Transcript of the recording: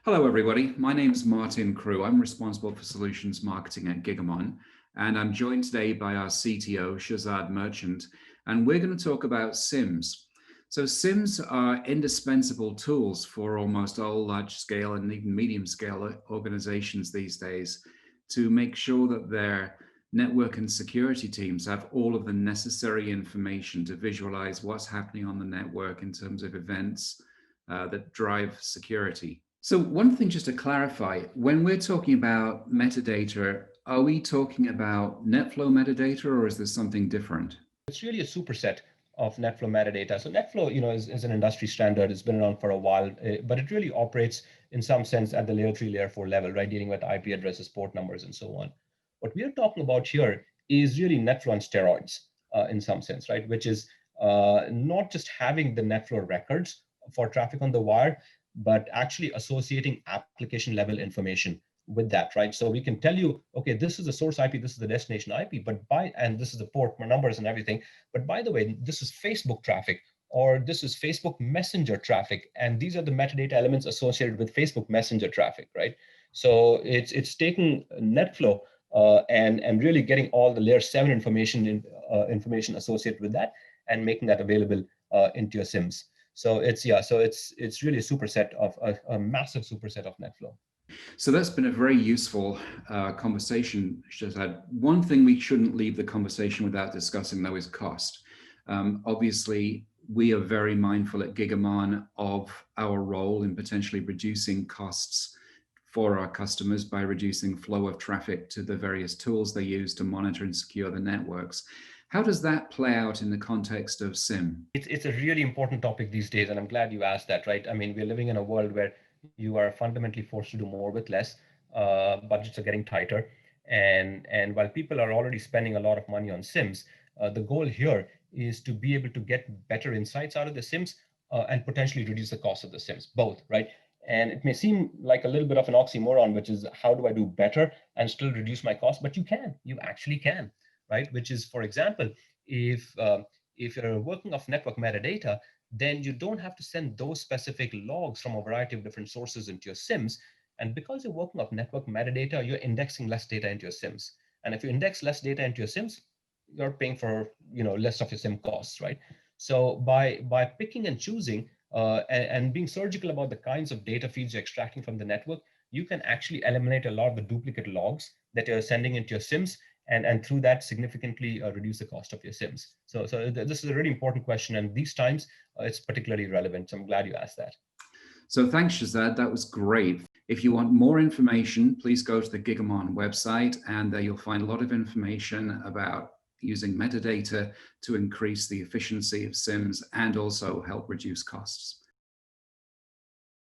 Hello, everybody. My name is Martin Crew. I'm responsible for solutions marketing at Gigamon, and I'm joined today by our CTO, Shazad Merchant, and we're going to talk about SIEMs. So SIEMs are indispensable tools for almost all large-scale and even medium-scale organizations these days to make sure that their network and security teams have all of the necessary information to visualize what's happening on the network in terms of events that drive security. So one thing just to clarify, when we're talking about metadata, are we talking about NetFlow metadata or is this something different? It's really a superset of NetFlow metadata. So NetFlow, is an industry standard. It's been around for a while, but it really operates in some sense at the layer 3, layer 4 level, right? Dealing with IP addresses, port numbers, and so on. What we are talking about here is really NetFlow on steroids in some sense, right? Which is not just having the NetFlow records for traffic on the wire, but actually associating application level information with that, right? So we can tell you, okay, this is the source IP, this is the destination IP, and this is the port numbers and everything. But by the way, this is Facebook traffic, or this is Facebook Messenger traffic, and these are the metadata elements associated with Facebook Messenger traffic, right? So it's taking NetFlow and really getting all the layer 7 information associated with that and making that available into your SIMs. So it's really a superset of a massive superset of NetFlow. So that's been a very useful conversation, Shazad. One thing we shouldn't leave the conversation without discussing, though, is cost. Obviously, we are very mindful at Gigamon of our role in potentially reducing costs for our customers by reducing flow of traffic to the various tools they use to monitor and secure the networks. How does that play out in the context of SIEM? It's a really important topic these days, and I'm glad you asked that, right? I mean, we're living in a world where you are fundamentally forced to do more with less. Budgets are getting tighter, and while people are already spending a lot of money on SIMs, the goal here is to be able to get better insights out of the SIMs and potentially reduce the cost of the SIMs, both, right? And it may seem like a little bit of an oxymoron, which is how do I do better and still reduce my cost? But you actually can, right? Which is, for example, if you're working off network metadata, then you don't have to send those specific logs from a variety of different sources into your SIMs. And because you're working off network metadata, you're indexing less data into your SIMs. And if you index less data into your SIMs, you're paying for less of your SIM costs, right? So by picking and choosing and being surgical about the kinds of data feeds you're extracting from the network, you can actually eliminate a lot of the duplicate logs that you're sending into your SIMs and through that significantly reduce the cost of your SIMs. So this is a really important question, and these times it's particularly relevant. So I'm glad you asked that. So thanks, Shazad. That was great. If you want more information, please go to the Gigamon website, and there you'll find a lot of information about using metadata to increase the efficiency of SIMs and also help reduce costs.